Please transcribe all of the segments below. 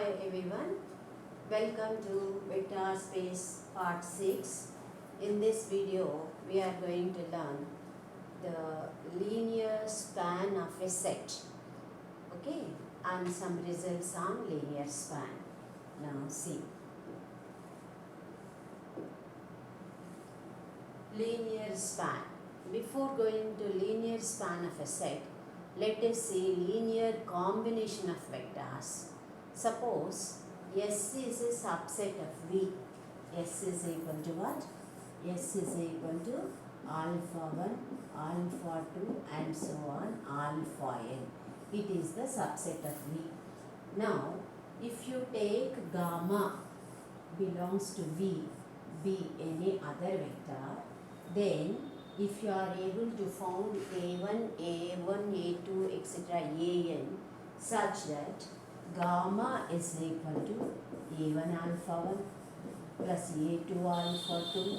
Hi everyone, welcome to Vector Space Part 6. In this video, we are going to learn the linear span of a set, okay, and some results on linear span. Now see, linear span. Before going to linear span of a set, let us see linear combination of vectors. Suppose S is a subset of V. S is equal to what? S is equal to alpha 1, alpha 2 and so on alpha n. It is the subset of V. Now, if you take gamma belongs to V, be any other vector, then if you are able to found A1, A1, A2, etc. An such that gamma is equal to A1 alpha 1 plus A2 alpha 2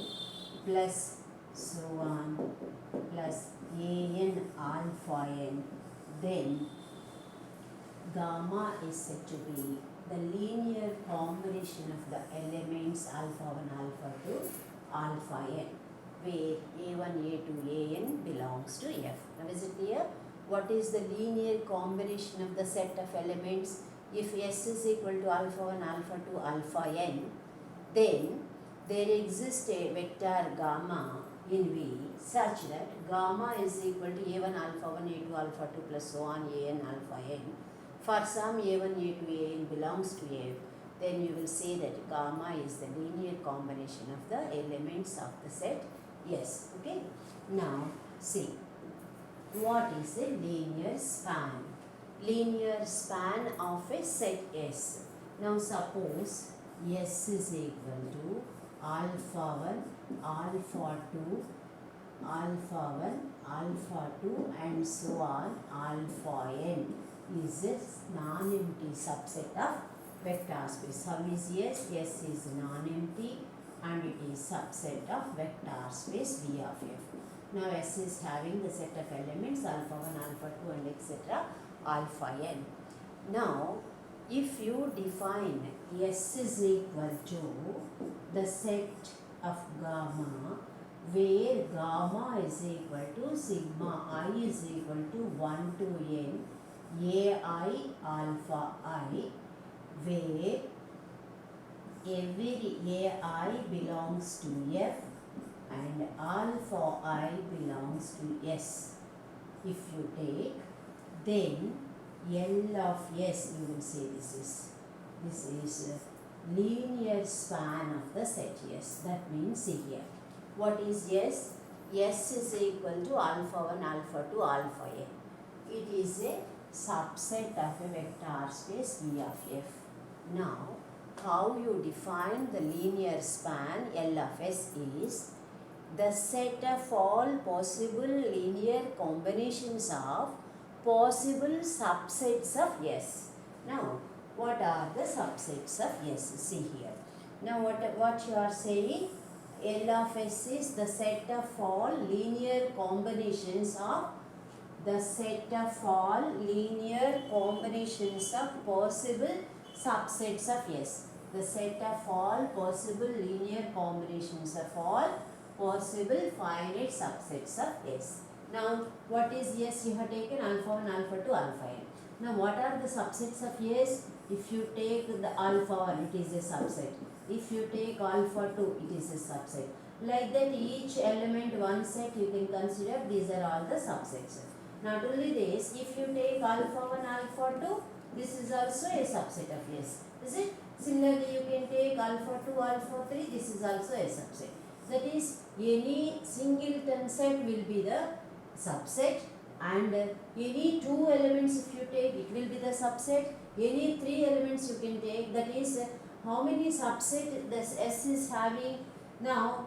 plus so on plus An alpha n, then gamma is said to be the linear combination of the elements alpha 1, alpha 2, alpha n, where A1, A2, An belongs to F. Now is it clear? What is the linear combination of the set of elements? If S is equal to alpha 1, alpha 2, alpha n, then there exists a vector gamma in V such that gamma is equal to A1 alpha 1, A2 alpha 2 plus so on An alpha n. For some A1, A2, An belongs to F, then you will say that gamma is the linear combination of the elements of the set S. Okay. Now see, what is a linear span? Linear span of a set S. Now suppose S is equal to alpha 1, alpha 2, alpha 1, alpha 2 and so on alpha n is a non-empty subset of vector space. How is S? S is non-empty and it is subset of vector space V of F. Now S is having the set of elements alpha 1, alpha 2 and etc. alpha n. Now if you define S is equal to the set of gamma where gamma is equal to sigma I is equal to 1 to n ai alpha I, where every ai belongs to F and alpha I belongs to S. If you take, then L of S, you will say this is a linear span of the set S. That means see here, what is S? S is equal to alpha 1, alpha 2, alpha n. It is a subset of a vector space V of F. Now, how you define the linear span L of S is the set of all possible linear combinations of possible subsets of S. Now, what are the subsets of S? See here. Now, what you are saying? L of S is the set of all linear combinations of possible subsets of S. The set of all possible linear combinations of all possible finite subsets of S. Now, what is S? You have taken alpha 1, alpha 2, alpha n. Now, what are the subsets of S? If you take the alpha 1, it is a subset. If you take alpha 2, it is a subset. Like that, each element one set you can consider these are all the subsets. Not only this, if you take alpha 1, alpha 2, this is also a subset of S. Is it? Similarly, you can take alpha 2, alpha 3, this is also a subset. That is, any singleton set will be the subset, and any two elements if you take, it will be the subset. Any three elements you can take, that is how many subset this S is having. Now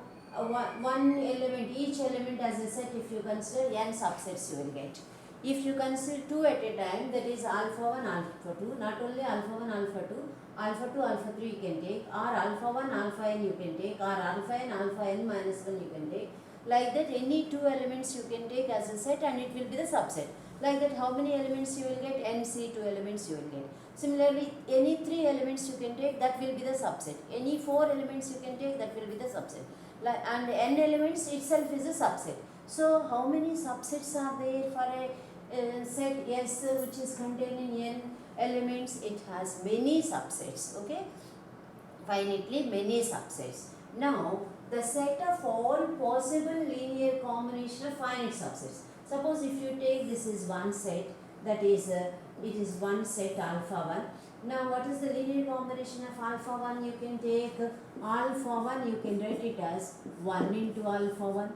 one element, each element as a set, if you consider n subsets you will get. If you consider two at a time, that is alpha 1, alpha 2, not only alpha 1, alpha 2, alpha 2, alpha 3 you can take, or alpha 1, alpha n you can take, or alpha n minus 1 you can take. Like that, any two elements you can take as a set and it will be the subset. Like that, how many elements you will get? N C 2 elements you will get. Similarly, any 3 elements you can take, that will be the subset. Any 4 elements you can take, that will be the subset. And n elements itself is a subset. So how many subsets are there for a set S which is containing n elements? It has many subsets. Okay, finitely many subsets. Now the set of all possible linear combination of finite subsets. Suppose if you take, this is one set, that is it is one set alpha 1. Now what is the linear combination of alpha 1? You can take alpha 1, you can write it as 1 into alpha 1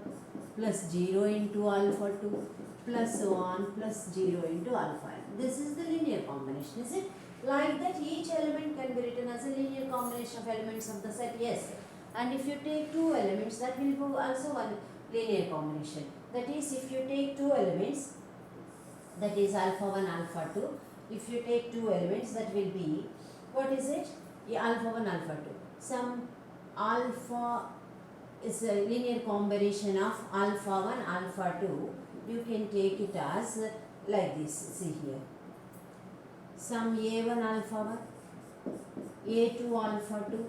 plus 0 into alpha 2 plus 1 plus 0 into alpha n. This is the linear combination, is it? Like that, each element can be written as a linear combination of elements of the set, yes. And if you take 2 elements, that will be also one linear combination. That is, if you take 2 elements, that is alpha 1, alpha 2. If you take 2 elements, that will be, what is it? Yeah, alpha 1, alpha 2. Some alpha is a linear combination of alpha 1, alpha 2. You can take it as like this. See here. Some a1 alpha 1, a2 alpha 2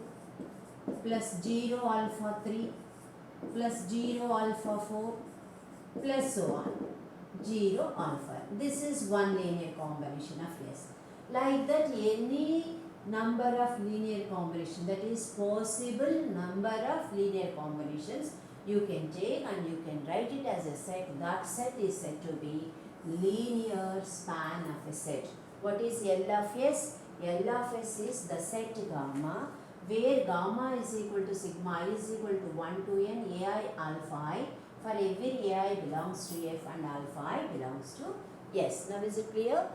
plus 0 alpha 3 plus 0 alpha 4 plus so on 0 alpha. This is one linear combination of S. Like that, any number of linear combinations, that is possible number of linear combinations, you can take and you can write it as a set. That set is said to be linear span of a set. What is L of S? L of S is the set gamma, where gamma is equal to sigma I is equal to 1 to n ai alpha I, for every ai belongs to F and alpha I belongs to S. Now is it clear?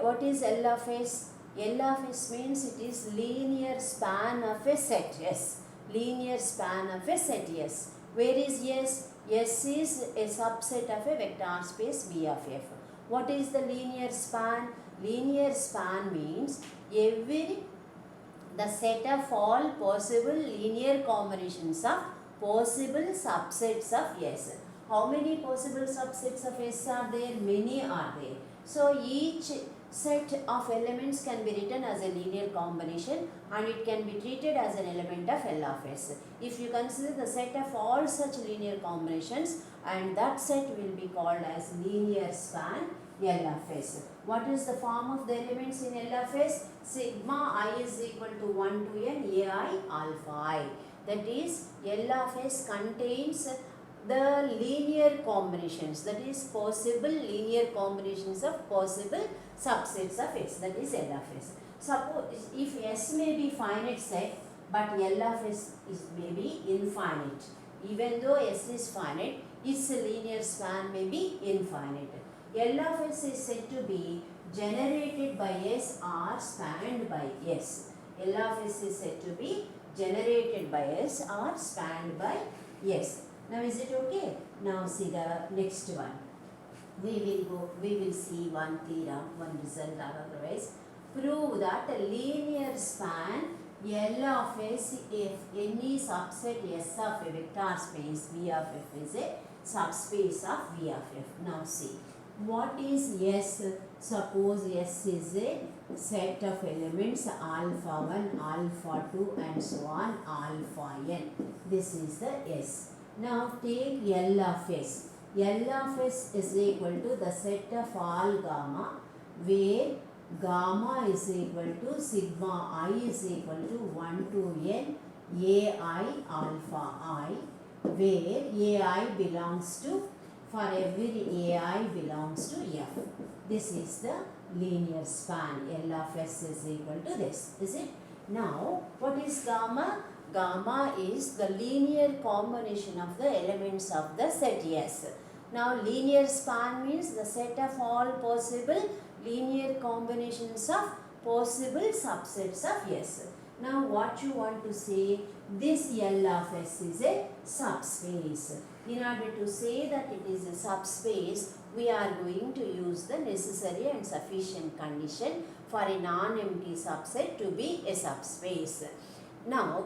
What is L of S? L of S means it is linear span of a set, yes. Linear span of a set, yes. Where is S? S is a subset of a vector space V of F. What is the linear span? Linear span means the set of all possible linear combinations of possible subsets of S. How many possible subsets of S are there? Many are there. So each set of elements can be written as a linear combination and it can be treated as an element of L of S. If you consider the set of all such linear combinations, and that set will be called as linear span L of S. What is the form of the elements in L of S? Sigma I is equal to 1 to n ai alpha I. That is, L of S contains the linear combinations, that is possible linear combinations of possible subsets of S, that is L of S. Suppose if S may be finite set, but L of S is may be infinite. Even though S is finite, its linear span may be infinite. L of S is said to be generated by S or spanned by S. L of S is said to be generated by S or spanned by S. Now is it okay? Now see the next one. We will see one theorem, one result or otherwise. Prove that a linear span L of S if any subset S of a vector space V of F is a subspace of V of F. Now see, what is S? Suppose S is a set of elements alpha 1, alpha 2 and so on alpha n. This is the S. Now take L of S. L of S is equal to the set of all gamma, where gamma is equal to sigma I is equal to 1 to n ai alpha I, where ai belongs to, for every ai belongs to F. This is the linear span. L of S is equal to this, is it? Now what is gamma? Gamma is the linear combination of the elements of the set S. Now linear span means the set of all possible linear combinations of possible subsets of S. Now what you want to say, this L of S is a subspace. In order to say that it is a subspace, we are going to use the necessary and sufficient condition for a non-empty subset to be a subspace. Now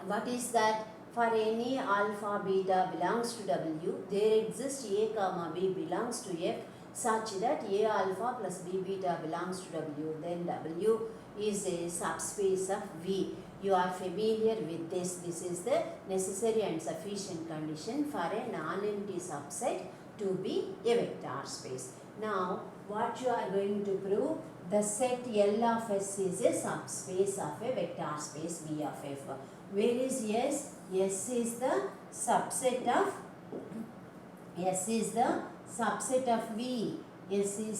what is that? For any alpha beta belongs to W, there exists A comma B belongs to F such that A alpha plus B beta belongs to W, then W is a subspace of V. You are familiar with this. This is the necessary and sufficient condition for a non-empty subset to be a vector space. Now, what you are going to prove? The set L of S is a subspace of a vector space V of F. Where is S? S is the subset of V. S is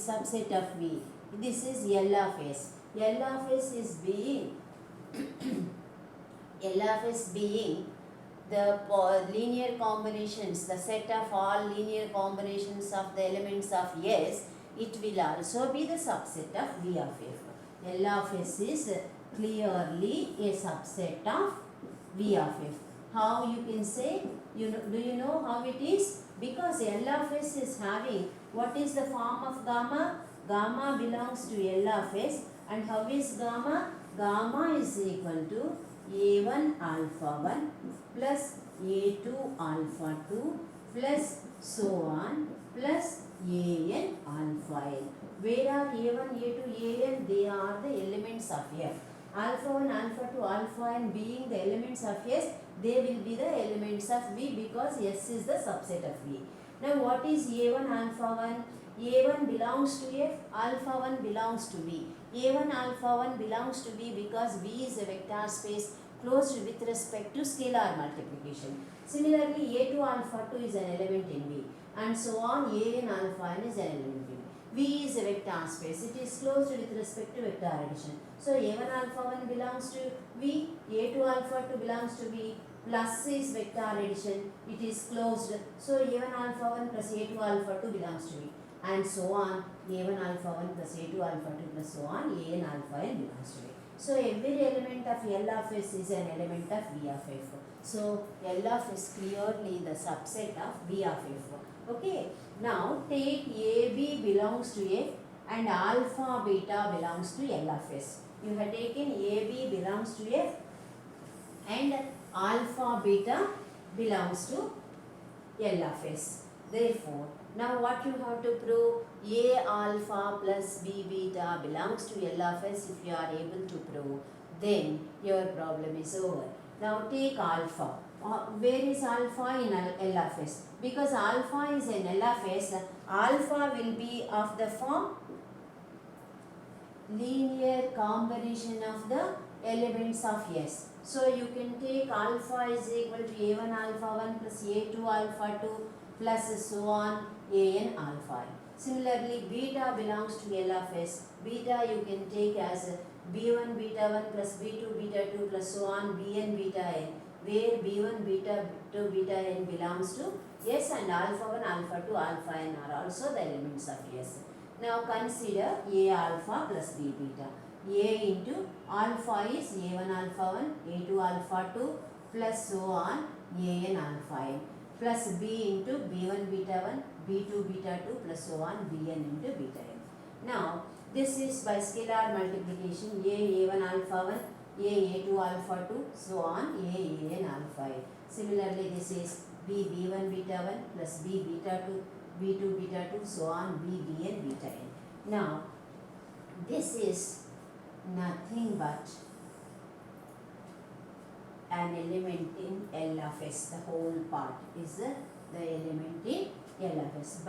subset of V. This is L of S. L of S is being L of S being the linear combinations, the set of all linear combinations of the elements of S. It will also be the subset of V of F. L of S is clearly a subset of V of F. How you can say? Do you know how it is? Because L of S is having, what is the form of gamma? Gamma belongs to L of S, and how is gamma? Gamma is equal to A1 alpha 1 plus A2 alpha 2 plus so on plus An alpha n. Where are A1, A2, An? They are the elements of F. Alpha 1, alpha 2, alpha n being the elements of S, they will be the elements of V because S is the subset of V. Now what is A1 alpha 1? A1 belongs to F, alpha 1 belongs to V. A1 alpha 1 belongs to V because V is a vector space closed with respect to scalar multiplication. Similarly, A2 alpha 2 is an element in V, and so on. An alpha n is an element in V. V is a vector space. It is closed with respect to vector addition. So A1 alpha 1 belongs to V, A2 alpha 2 belongs to V, plus is vector addition. It is closed. So A1 alpha 1 plus A2 alpha 2 belongs to V, and so on. A1 alpha 1 plus A2 alpha 2 plus so on. An alpha n belongs to V. So every element of L of S is an element of V of F. So L of S clearly the subset of V of F. Okay. Now take AB belongs to F and alpha beta belongs to L of S. You have taken AB belongs to F and alpha beta belongs to L of S. Therefore, now what you have to prove? A alpha plus B beta belongs to L of S. If you are able to prove, then your problem is over. Now take alpha. Where is alpha in L of S? Because alpha is in L of S, alpha will be of the form linear combination of the elements of S. So you can take alpha is equal to A1 alpha 1 plus A2 alpha 2 plus so on An alpha. Similarly, beta belongs to L of S. Beta you can take as B1 beta 1 plus B2 beta 2 plus so on Bn beta n, where B1 beta 2 beta n belongs to S and alpha 1 alpha 2 alpha n are also the elements of S. Now consider A alpha plus B beta. A into alpha is A1 alpha 1, A2 alpha 2 plus so on An alpha n, plus B into B1 beta 1, B2 beta 2 plus so on Bn into beta n. Now this is by scalar multiplication. A1 alpha 1, A2 alpha 2, so on An alpha n. Similarly, this is B1 beta 1 plus B beta 2, B2 beta 2, so on Bn beta n. Now this is nothing but an element in L of S. The whole part is the element in L of S.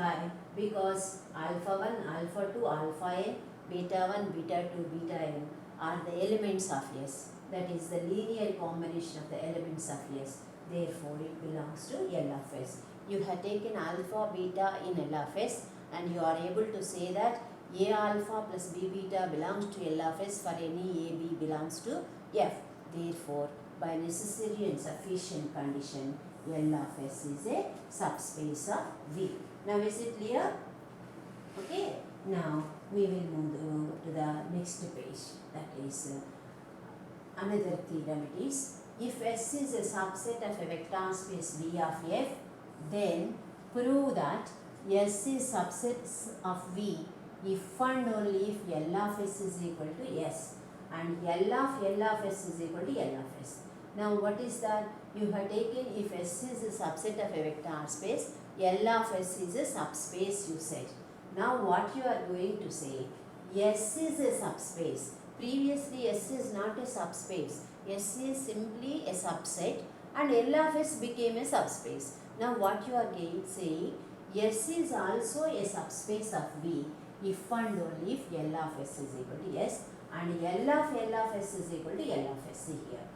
Because alpha 1, alpha 2, alpha n, beta 1, beta 2, beta n are the elements of S. That is the linear combination of the elements of S. Therefore, it belongs to L of S. You have taken alpha, beta in L of S, and you are able to say that A alpha plus B beta belongs to L of S for any AB belongs to F. Therefore, by necessary and sufficient condition, L of S is a subspace of V. Now is it clear? Okay. Now we will move to the next page. That is another theorem. It is, if S is a subset of a vector space V of F, then prove that S is subset of V if and only if L of S is equal to S and L of S is equal to L of S. Now what is that? You have taken if S is a subset of a vector space, L of S is a subspace, you said. Now what you are going to say, S is a subspace. Previously S is not a subspace. S is simply a subset and L of S became a subspace. Now what you are saying, S is also a subspace of V if and only if L of S is equal to S and L of S is equal to L of S here.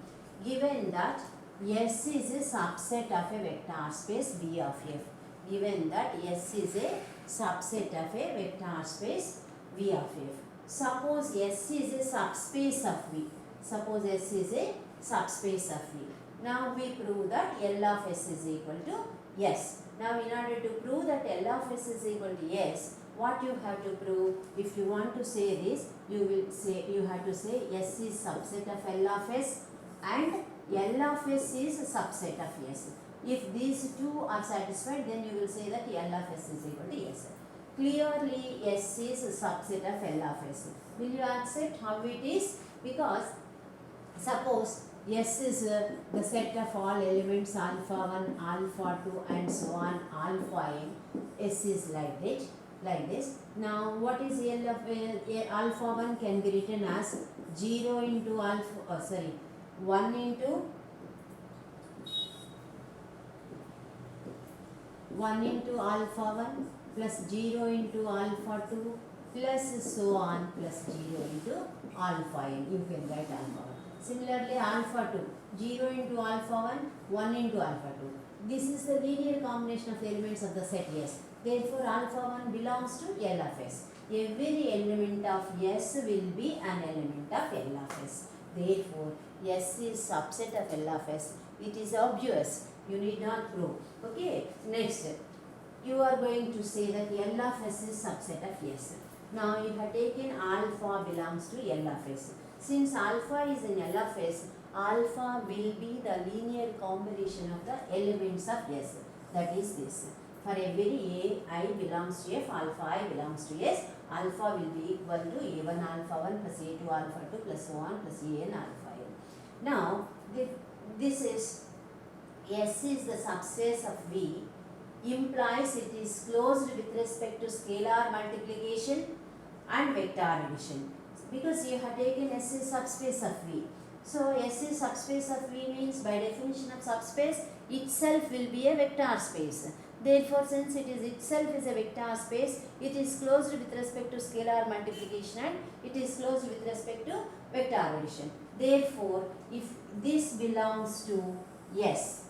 Given that S is a subset of a vector space V of F. Given that S is a subset of a vector space V of F. Suppose S is a subspace of V. Suppose S is a subspace of V. Now we prove that L of S is equal to S. Now in order to prove that L of S is equal to S, what you have to prove? If you want to say this, you have to say S is subset of L of S and L of S is a subset of S. If these two are satisfied, then you will say that L of S is equal to S. Clearly S is a subset of L of S. Will you accept how it is? Because suppose S is the set of all elements alpha 1, alpha 2 and so on alpha n. S is like this. Now what is L of alpha 1 can be written as 0 into alpha 1 into 1 into alpha 1 plus 0 into alpha 2 plus so on plus 0 into alpha n. You can write alpha 1. Similarly alpha 2, 0 into alpha 1, 1 into alpha 2. This is the linear combination of the elements of the set S. Therefore alpha 1 belongs to L of S. Every element of S will be an element of L of S. Therefore S is subset of L of S. It is obvious. You need not prove. Okay. Next, you are going to say that L of S is subset of S. Now you have taken alpha belongs to L of S. Since alpha is in L of S, alpha will be the linear combination of the elements of S. That is this. For every A I belongs to F, alpha I belongs to S, alpha will be equal to A1 alpha 1 plus A2 alpha 2 plus so on plus An alpha n. Now this is S is the subspace of V implies it is closed with respect to scalar multiplication and vector addition. Because you have taken S is subspace of V. So S is subspace of V means by definition of subspace itself will be a vector space. Therefore since it is itself is a vector space, it is closed with respect to scalar multiplication and it is closed with respect to vector addition. Therefore if this belongs to S,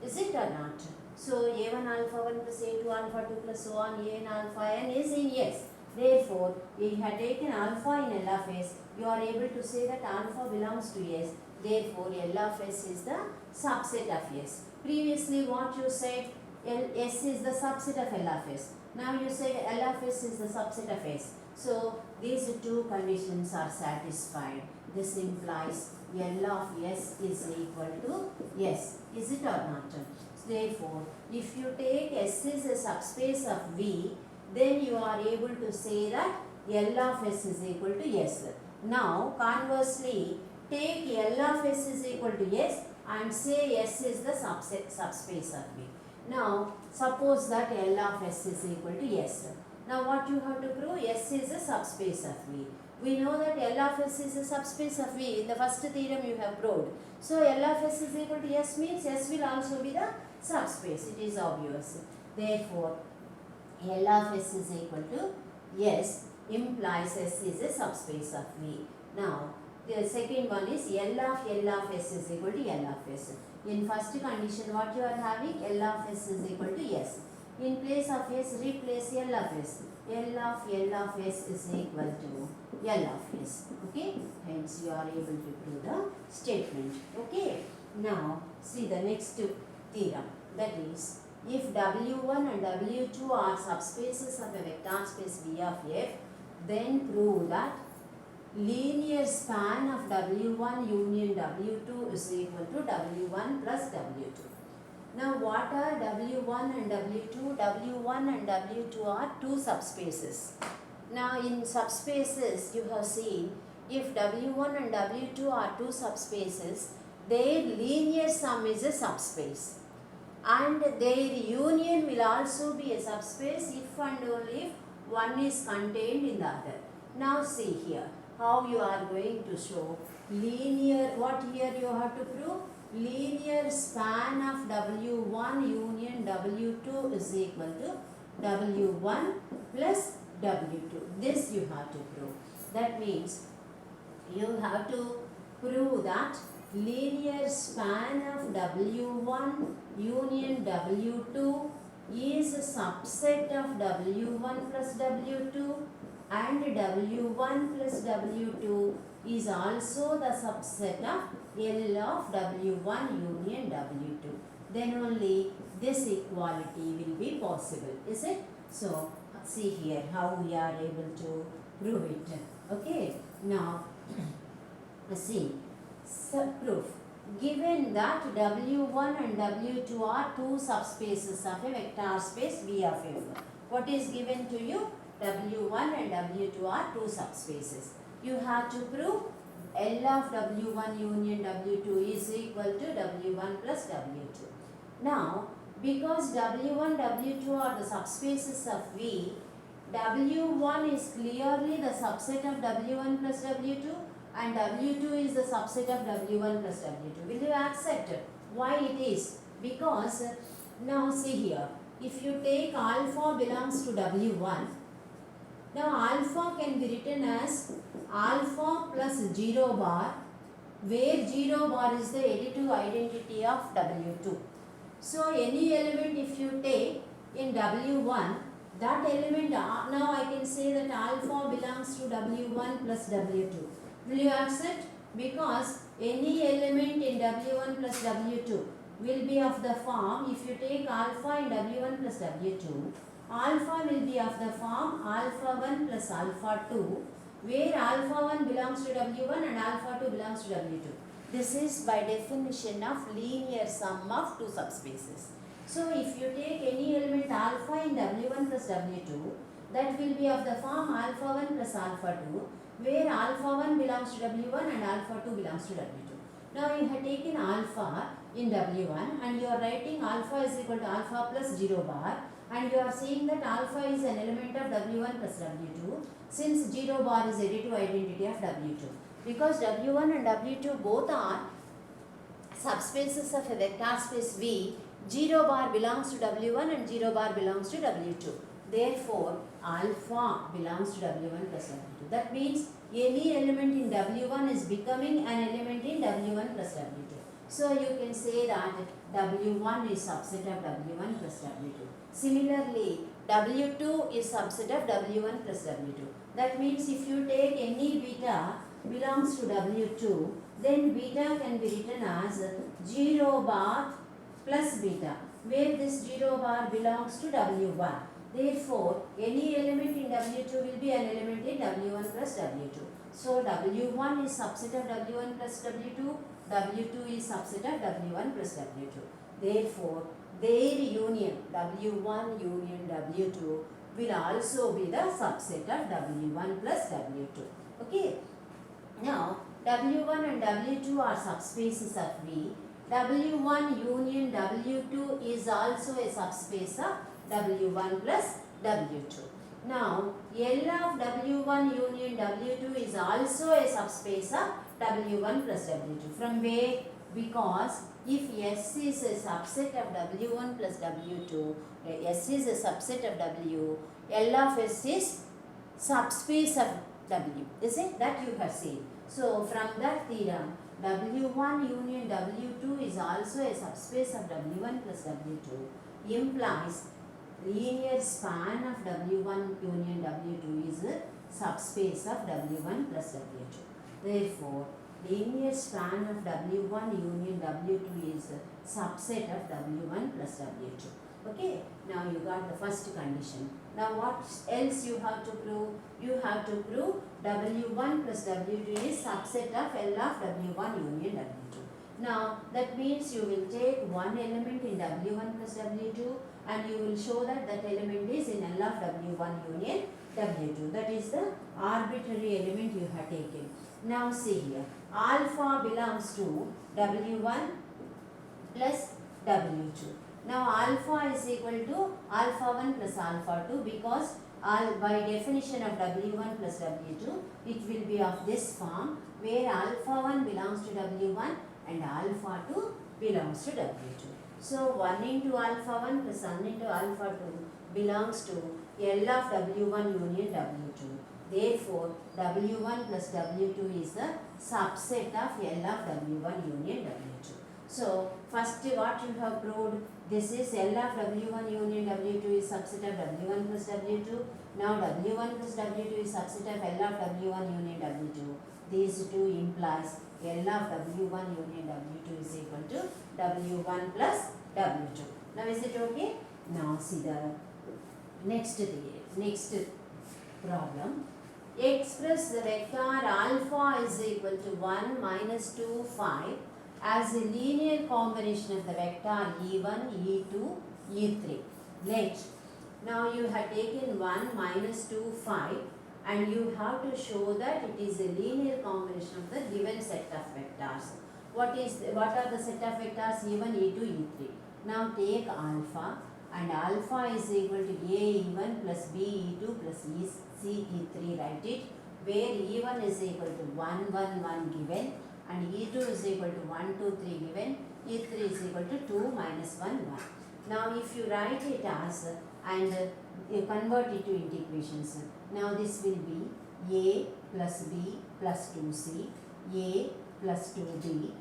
is it or not? So A1 alpha 1 plus A2 alpha 2 plus so on An alpha n is in S. Therefore, if you have taken alpha in L of S, you are able to say that alpha belongs to S. Therefore, L of S is the subset of S. Previously, what you said, S is the subset of L of S. Now you say L of S is the subset of S. So, these two conditions are satisfied. This implies L of S is equal to S. Is it or not? Therefore, if you take S is a subspace of V, then you are able to say that L of S is equal to S. Now, conversely, take L of S is equal to S and say S is the subspace of V. Now, suppose that L of S is equal to S. Now, what you have to prove? S is a subspace of V. We know that L of S is a subspace of V. In the first theorem you have proved. So, L of S is equal to S means S will also be the subspace. It is obvious. Therefore, L of S is equal to S implies S is a subspace of V. Now, the second one is L of S is equal to L of S. In first condition, what you are having? L of S is equal to S. In place of S, replace L of S. L of S is equal to L of S. Okay? Hence, you are able to prove the statement. Okay? Now, see the next theorem. That is, if W1 and W2 are subspaces of a vector space V of F, then prove that linear span of W1 union W2 is equal to W1 plus W2. Now what are W1 and W2? W1 and W2 are two subspaces. Now in subspaces you have seen, if W1 and W2 are two subspaces, their linear sum is a subspace. And their union will also be a subspace if and only if one is contained in the other. Now see here how you are going to show linear, what here you have to prove? Linear span of W1 union W2 is equal to W1 plus W2. This you have to prove. That means you have to prove that linear span of W1 union W2 is a subset of W1 plus W2, and W1 plus W2 is also the subset of L of W1 union W2. Then only this equality will be possible, is it? So see here how we are able to prove it. Okay, now see, proof. Given that W1 and W2 are two subspaces of a vector space V of F. What is given to you? W1 and W2 are two subspaces. You have to prove L of W1 union W2 is equal to W1 plus W2. Now, because W1, W2 are the subspaces of V, W1 is clearly the subset of W1 plus W2 and W2 is the subset of W1 plus W2. Will you accept it? Why it is? Because now see here, if you take alpha belongs to W1, now alpha can be written as alpha plus 0 bar, where 0 bar is the additive identity of W2. So any element if you take in W1, that element, now I can say that alpha belongs to W1 plus W2. Will you accept? Because any element in W1 plus W2 will be of the form, if you take alpha in W1 plus W2, alpha will be of the form alpha 1 plus alpha 2, where alpha 1 belongs to W1 and alpha 2 belongs to W2. This is by definition of linear sum of two subspaces. So if you take any element alpha in W1 plus W2, that will be of the form alpha 1 plus alpha 2, where alpha 1 belongs to W1 and alpha 2 belongs to W2. Now you have taken alpha in W1 and you are writing alpha is equal to alpha plus 0 bar, and you are saying that alpha is an element of W1 plus W2 since 0 bar is additive identity of W2. Because W1 and W2 both are subspaces of a vector space V, 0 bar belongs to W1 and 0 bar belongs to W2. Therefore, alpha belongs to W1 plus W2. That means any element in W1 is becoming an element in W1 plus W2. So you can say that W1 is subset of W1 plus W2. Similarly, W2 is subset of W1 plus W2. That means if you take any beta belongs to W2, then beta can be written as 0 bar plus beta, where this 0 bar belongs to W1. Therefore, any element in W2 will be an element in W1 plus W2. So, W1 is subset of W1 plus W2, W2 is subset of W1 plus W2. Therefore, their union, W1 union W2 will also be the subset of W1 plus W2. Okay. Now, W1 and W2 are subspaces of V. W1 union W2 is also a subspace of W1 plus W2. Now, L of W1 union W2 is also a subspace of W1 plus W2. From where? Because if S is a subset of W1 plus W2, S is a subset of W, L of S is subspace of W. Is it? That you have seen. So, from that theorem, W1 union W2 is also a subspace of W1 plus W2 implies linear span of W1 union W2 is a subspace of W1 plus W2. Therefore, linear span of W1 union W2 is a subset of W1 plus W2. Okay, now you got the first condition. Now what else you have to prove? You have to prove W1 plus W2 is subset of L of W1 union W2. Now that means you will take one element in W1 plus W2 and you will show that that element is in L of W1 union W2. That is the arbitrary element you have taken. Now see here, alpha belongs to W1 plus W2. Now alpha is equal to alpha 1 plus alpha 2 because by definition of W1 plus W2, it will be of this form where alpha 1 belongs to W1 and alpha 2 belongs to W2. So 1 into alpha 1 plus 1 into alpha 2 belongs to L of W1 union W2. Therefore, W1 plus W2 is the subset of L of W1 union W2. So, first what you have proved, this is L of W1 union W2 is subset of W1 plus W2. Now, W1 plus W2 is subset of L of W1 union W2. These two implies L of W1 union W2 is equal to W1 plus W2. Now, is it okay? Now, see the next problem. Express the vector alpha is equal to 1 minus 2 5 as a linear combination of the vector e1 e2 e3. Let now you have taken 1 minus 2 5 and you have to show that it is a linear combination of the given set of vectors. What are the set of vectors e1 e2 e3? Now take alpha, and alpha is equal to a e1 plus b e2 plus c e3, write it, where e1 is equal to 1 1 1 given and e2 is equal to 1 2 3 given, e3 is equal to 2 minus 1 1. Now if you write it as and you convert it to equations, now this will be a plus b plus 2c, a plus 2b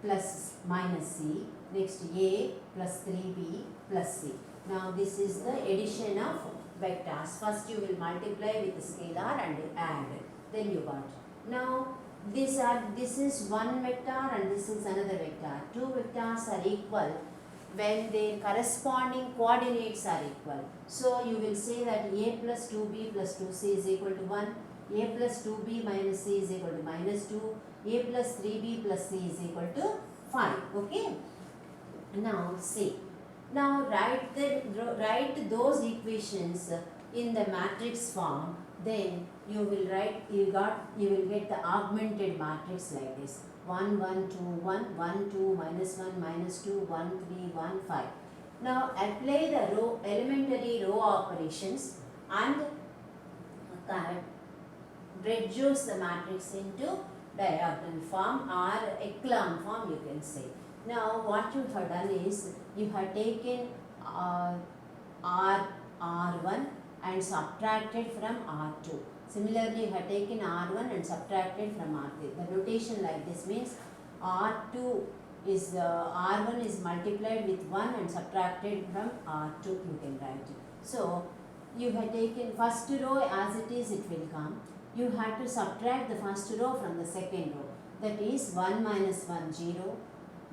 plus minus c, next a plus 3b plus c. Now this is the addition of vectors. First you will multiply with the scalar and add. Then you got. Now this is one vector and this is another vector. Two vectors are equal when their corresponding coordinates are equal. So you will say that a plus 2b plus 2c is equal to 1, a plus 2b minus c is equal to minus 2, a plus 3b plus c is equal to 5. Okay. Now see. Now write those equations in the matrix form. Then you will get the augmented matrix like this: 1 1 2 1 1 2 minus 1 minus 2 1 3 1 5. Now apply the elementary row operations and reduce the matrix into diagonal form or echelon form, you can say. Now what you have done is you have taken R1 and subtracted from R2. Similarly, you have taken R1 and subtracted from R3. The notation like this means R1 is multiplied with 1 and subtracted from R2, you can write it. So you have taken first row as it is, it will come. You have to subtract the first row from the second row. That is 1 minus 1 0.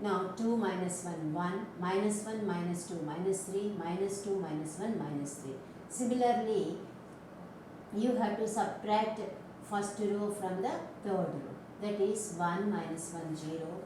Now 2 minus 1 1, minus 1 minus 2 minus 3, minus 2 minus 1 minus 3. Similarly, you have to subtract first row from the third row. That is 1 minus 1 0,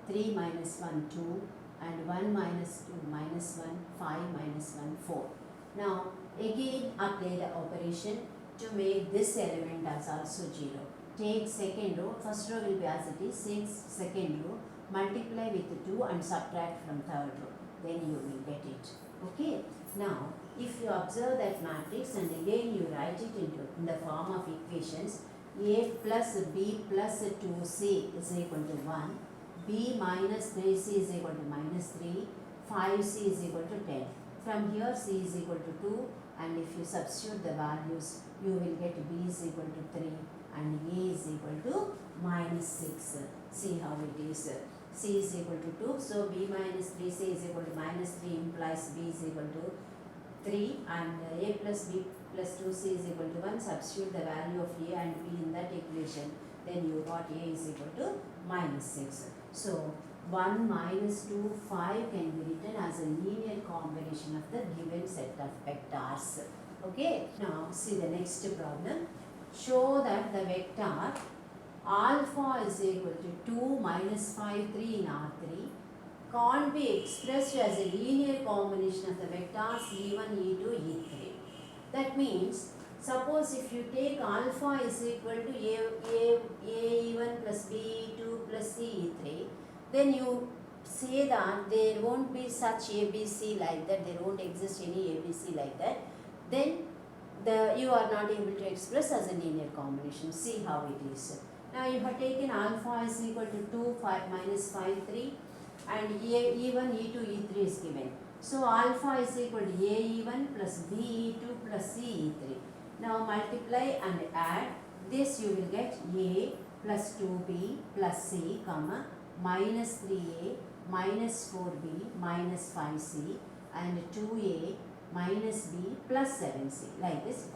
3 minus 1 2 and 1 minus 2 minus 1 5 minus 1 4. Now again apply the operation to make this element as also 0. Take second row, first row will be as it is, 6, second row, multiply with 2 and subtract from third row, then you will get it. Okay. Now if you observe that matrix and again you write it in the form of equations, a plus b plus 2c is equal to 1, b minus 3c is equal to minus 3, 5c is equal to 10. From here c is equal to 2, and if you substitute the values, you will get b is equal to 3 and a is equal to minus 6. See how it is. C is equal to 2, so b minus 3c is equal to minus 3 implies b is equal to 3, and a plus b plus 2c is equal to 1. Substitute the value of a and b in that equation, then you got a is equal to minus 6. So 1 minus 2 5 can be written as a linear combination of the given set of vectors. Okay. Now see the next problem. Show that the vector alpha is equal to 2 minus 5 3 in R3 can't be expressed as a linear combination of the vectors e1 e2 e3. That means, suppose if you take alpha is equal to a e1 plus b e2 plus c e3, then you say that there won't be such ABC like that, there won't exist any ABC like that. Then you are not able to express as a linear combination. See how it is. Now you have taken alpha is equal to 2, 5 minus 5, 3 and E1, E2, E3 is given. So alpha is equal to A E1 plus B E2 plus C E3. Now multiply and add. This you will get A plus 2B plus C, comma, minus 3A minus 4B minus 5C and 2A minus B plus 7C, like this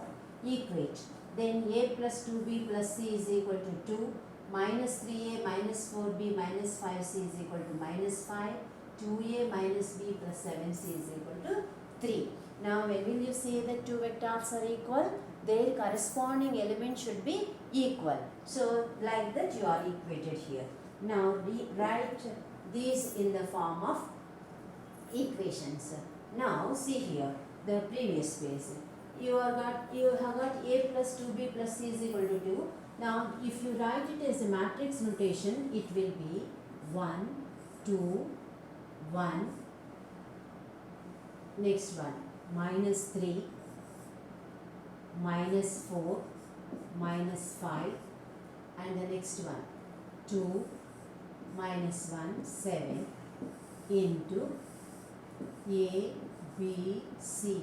equate. Then A plus 2B plus C is equal to 2, minus 3A minus 4B minus 5C is equal to minus 5, 2A minus B plus 7C is equal to 3. Now when will you say that two vectors are equal? Their corresponding element should be equal. So like that you are equated here. Now write these in the form of equations. Now see here the previous page. You have got A plus 2B plus C is equal to 2. Now if you write it as a matrix notation, it will be 1, 2, 1, next one minus 3, minus 4, minus 5 and the next one 2, minus 1, 7 into A, B, C.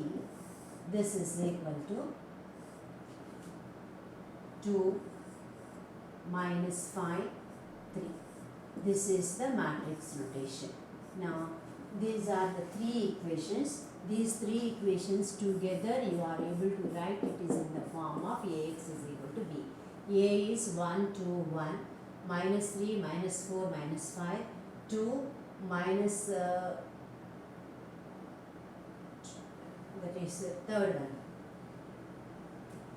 This is equal to 2 minus 5, 3. This is the matrix notation. Now these are the three equations. These three equations together you are able to write it is in the form of Ax is equal to B. A is 1, 2, 1, minus 3, minus 4, minus 5, 2 minus that is third one,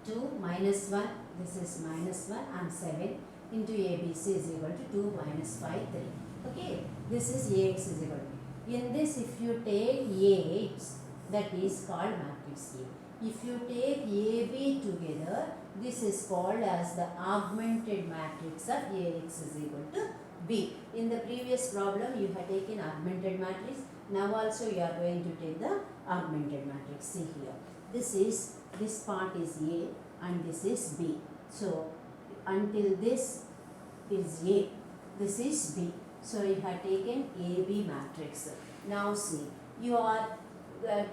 2 minus 1, this is minus 1 and 7 into ABC is equal to 2 minus 5, 3. Okay, this is Ax is equal to. In this, if you take Ax, that is called matrix A. If you take AB together, this is called as the augmented matrix of Ax is equal to B. In the previous problem, you have taken augmented matrix. Now also you are going to take the augmented matrix. See here. This part is A and this is B. So until this is A, this is B. So you have taken AB matrix. Now see, you are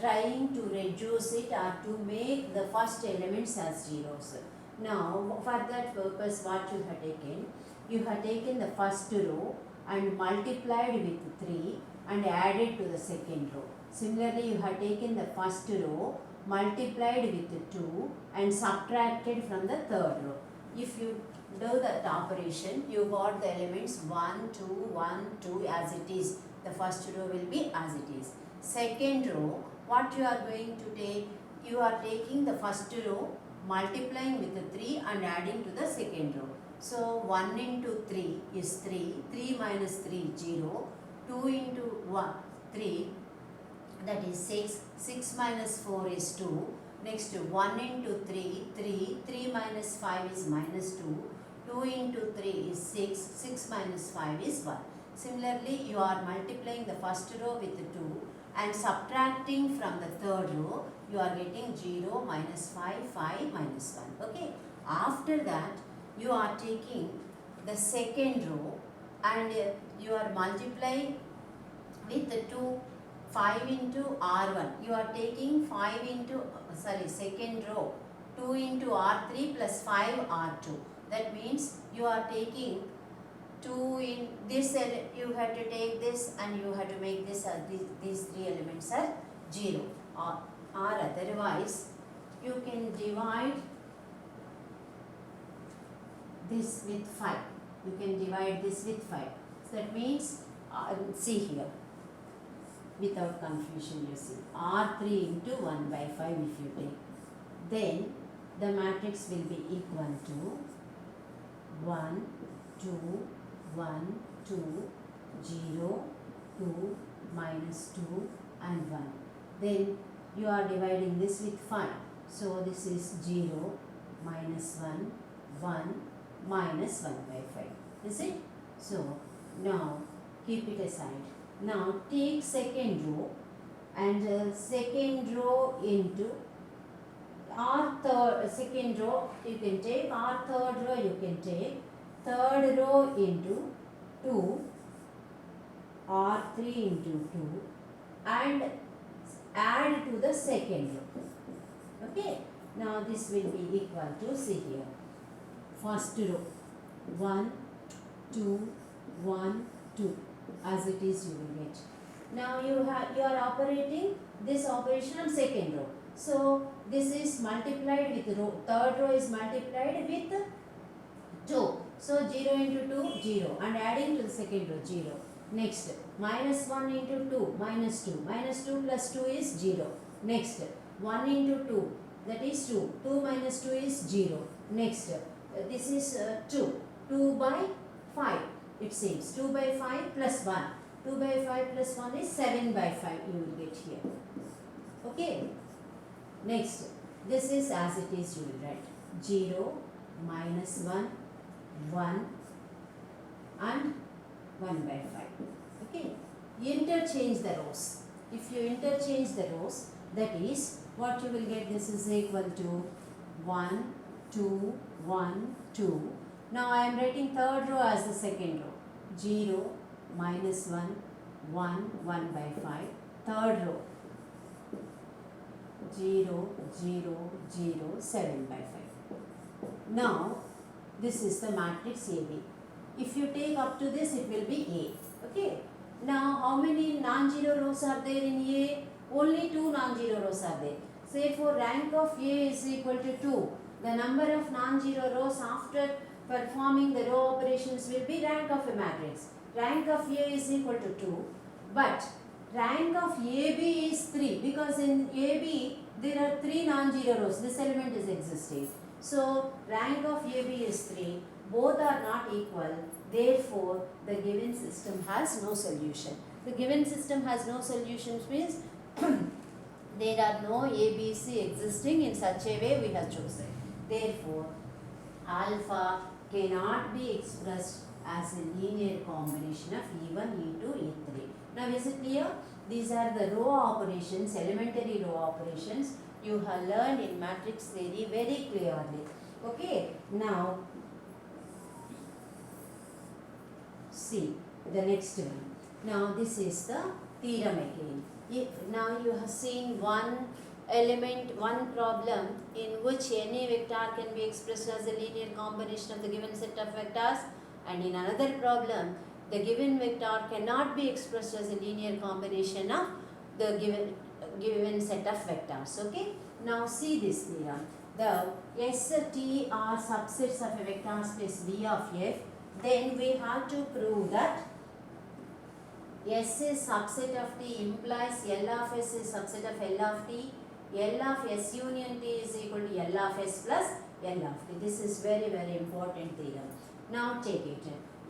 trying to reduce it or to make the first elements as zeros. Now for that purpose what you have taken? You have taken the first row and multiplied with 3 and added to the second row. Similarly, you have taken the first row, multiplied with 2 and subtracted from the third row. If you do that operation, you got the elements 1, 2, 1, 2 as it is. The first row will be as it is. Second row, what you are going to take? You are taking the first row, multiplying with the 3 and adding to the second row. So 1 into 3 is 3, 3 minus 3 0, 2 into 1, 3, that is 6, 6 minus 4 is 2, next 1 into 3, 3, 3 minus 5 is minus 2, 2 into 3 is 6, 6 minus 5 is 1. Similarly, you are multiplying the first row with 2 and subtracting from the third row, you are getting 0, minus 5, 5, minus 1. Okay. After that, you are taking the second row and you are multiplying with the 2, 5 into R1. You are taking 5 into, second row, 2 into R3 plus 5 R2. That means you are taking 2 in this, you have to take this and you have to make this, these three elements are 0. Or otherwise, you can divide this with 5. You can divide this with 5. So that means, see here, without confusion you see, R3 into 1 by 5 if you take, then the matrix will be equal to 1, 2, 1, 2, 0, 2, minus 2 and 1. Then you are dividing this with 5. So this is 0, minus 1, 1, minus 1 by 5. Is it? So now keep it aside. Now take second row and second row into R third, second row you can take, R third row you can take, third row into 2, R3 into 2 and add to the second row. Okay. Now this will be equal to, see here, first row 1, 2, 1, 2 as it is you will get. Now you are operating this operation on second row. So this is multiplied with row, third row is multiplied with 2. So 0 into 2, 0 and adding to the second row 0. Next minus 1 into 2, minus 2. Minus 2 plus 2 is 0. Next 1 into 2, that is 2. 2 minus 2 is 0. Next this is 2. 2 by 5 it seems. 2 by 5 plus 1. 2 by 5 plus 1 is 7 by 5 you will get here. Okay. Next this is as it is you will write 0, minus 1, 1 and 1 by 5. Okay. Interchange the rows. If you interchange the rows, that is what you will get, this is equal to 1, 2, 1, 2. Now I am writing third row as the second row. 0, minus 1, 1, 1 by 5. Third row 0, 0, 0, 7 by 5. Now this is the matrix AB. If you take up to this, it will be A. Okay. Now how many non-zero rows are there in A? Only 2 non-zero rows are there. Say for rank of A is equal to 2. The number of non-zero rows after performing the row operations will be rank of a matrix. Rank of A is equal to 2. But rank of AB is 3 because in AB there are 3 non-zero rows. This element is existing. So rank of AB is 3. Both are not equal. Therefore, the given system has no solution. The given system has no solutions means there are no ABC existing in such a way we have chosen. Therefore, alpha cannot be expressed as a linear combination of E1, E2, E3. Now is it clear? These are the row operations, elementary row operations you have learned in matrix theory very clearly. Okay, now see the next one. Now this is the theorem again. Now you have seen one element, one problem in which any vector can be expressed as a linear combination of the given set of vectors, and in another problem the given vector cannot be expressed as a linear combination of the given set of vectors. Okay. Now see this theorem. The S, T are subsets of a vector space V of F. Then we have to prove that S is subset of T implies L of S is subset of L of T. L of S union T is equal to L of S plus L of T. This is very important theorem. Now take it.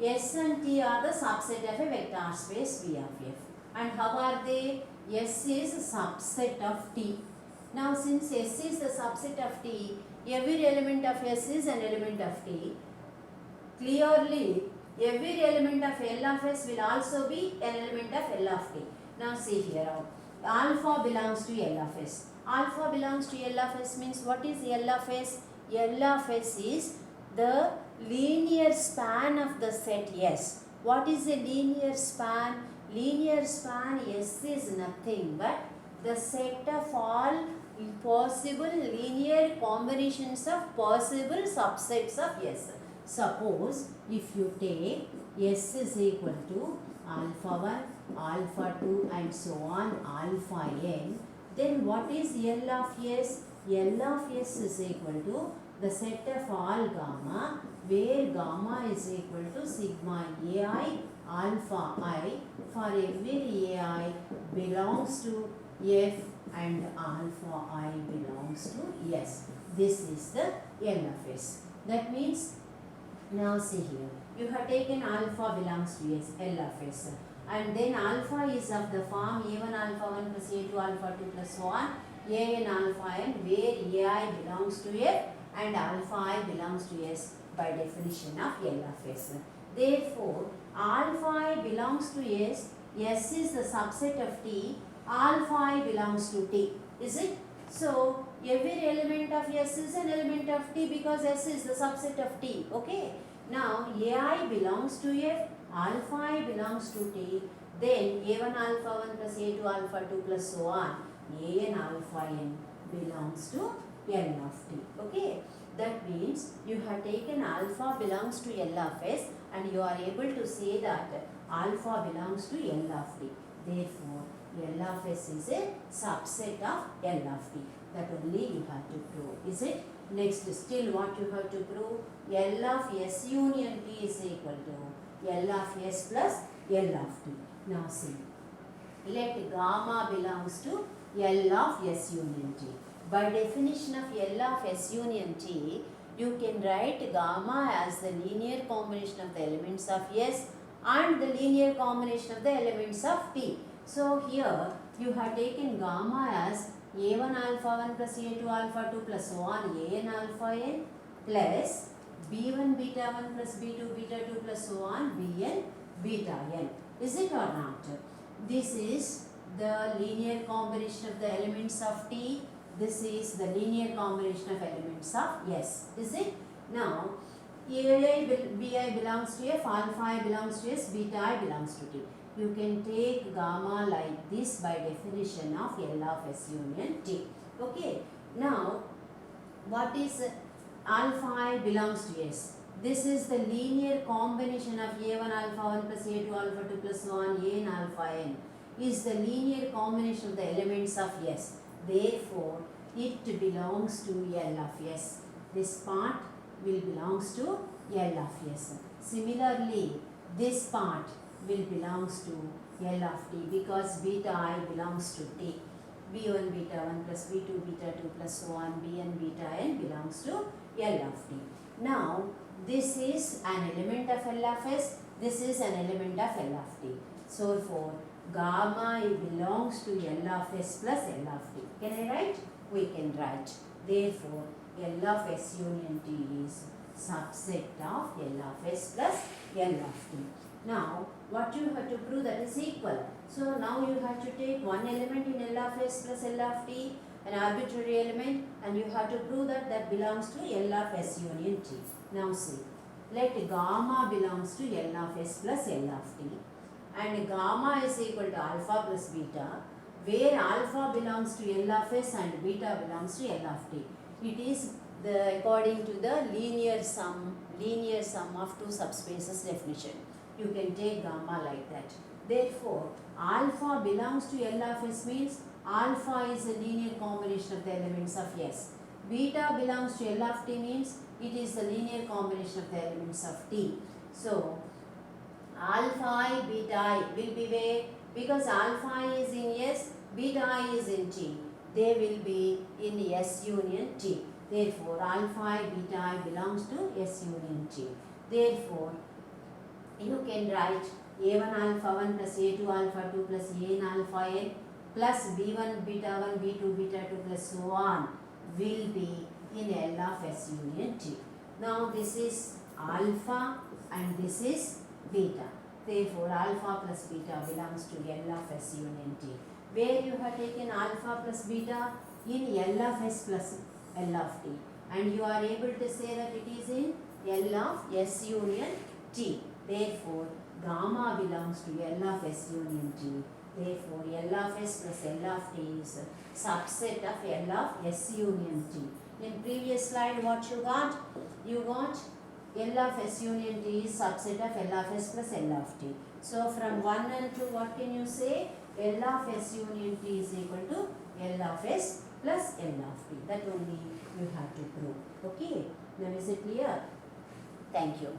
S and T are the subset of a vector space V of F. And how are they? S is a subset of T. Now since S is the subset of T, every element of S is an element of T. Clearly, every element of L of S will also be an element of L of T. Now see here, alpha belongs to L of S. Alpha belongs to L of S means what is L of S? L of S is the linear span of the set S. What is a linear span? Linear span S is nothing but the set of all possible linear combinations of possible subsets of S. Suppose if you take S is equal to alpha 1, alpha 2 and so on, alpha n, then what is L of S? L of S is equal to the set of all gamma, where gamma is equal to sigma ai alpha I for every ai belongs to F and alpha I belongs to S. This is the L of S. That means, now see here, you have taken alpha belongs to S, L of S, and then alpha is of the form A1 alpha 1 plus A2 alpha 2 plus so on, An alpha n, where Ai belongs to F and alpha I belongs to S by definition of L of S. Therefore, alpha I belongs to S, S is the subset of T, alpha I belongs to T. Is it? So, every element of S is an element of T because S is the subset of T. Okay. Now AI belongs to F, alpha I belongs to T, then A1 alpha 1 plus A2 alpha 2 plus so on, An alpha n belongs to L of T. Okay. That means you have taken alpha belongs to L of S and you are able to say that alpha belongs to L of T. Therefore, L of S is a subset of L of T. That only you have to prove. Is it? Next, still what you have to prove? L of S union T is equal to L of S plus L of T. Now see, let gamma belongs to L of S union T. By definition of L of S union T, you can write gamma as the linear combination of the elements of S and the linear combination of the elements of T. So here you have taken gamma as A1 alpha 1 plus A2 alpha 2 plus so on An alpha n plus B1 beta 1 plus B2 beta 2 plus so on Bn beta n. Is it or not? This is the linear combination of the elements of T. This is the linear combination of elements of S. Is it? Now, Bi belongs to F, alpha I belongs to S, beta I belongs to T. You can take gamma like this by definition of L of S union T. Okay. Now, what is alpha I belongs to S? This is the linear combination of A1 alpha 1 plus A2 alpha 2 plus so on An alpha n is the linear combination of the elements of S. Therefore, it belongs to L of S. This part will belongs to L of S. Similarly, this part will belongs to L of T because beta I belongs to T. B1 beta 1 plus B2 beta 2 plus so on Bn beta n belongs to L of T. Now, this is an element of L of S. This is an element of L of T. So, for gamma belongs to L of S plus L of T. Can I write? We can write. Therefore, L of S union T is subset of L of S plus L of T. Now, what you have to prove that is equal. So, now you have to take one element in L of S plus L of T, an arbitrary element, and you have to prove that that belongs to L of S union T. Now, see, let gamma belongs to L of S plus L of T. And gamma is equal to alpha plus beta, where alpha belongs to L of S and beta belongs to L of T. It is according to the linear sum of two subspaces definition. You can take gamma like that. Therefore, alpha belongs to L of S means alpha is a linear combination of the elements of S. Beta belongs to L of T means it is the linear combination of the elements of T. So, alpha I, beta I will be where? Because alpha I is in S, beta I is in T. They will be in S union T. Therefore, alpha I, beta I belongs to S union T. Therefore, you can write A1 alpha 1 plus A2 alpha 2 plus An alpha n plus B1 beta 1 B2 beta 2 plus so on will be in L of S union T. Now, this is alpha and this is beta. Therefore, alpha plus beta belongs to L of S union T. Where you have taken alpha plus beta in L of S plus L of T. And you are able to say that it is in L of S union T. Therefore, gamma belongs to L of S union T. Therefore, L of S plus L of T is a subset of L of S union T. In previous slide, what you got? You got L of S union T is subset of L of S plus L of T. So, from 1 and 2, what can you say? L of S union T is equal to L of S plus L of T. That only you have to prove. Okay. Now, is it clear? Thank you.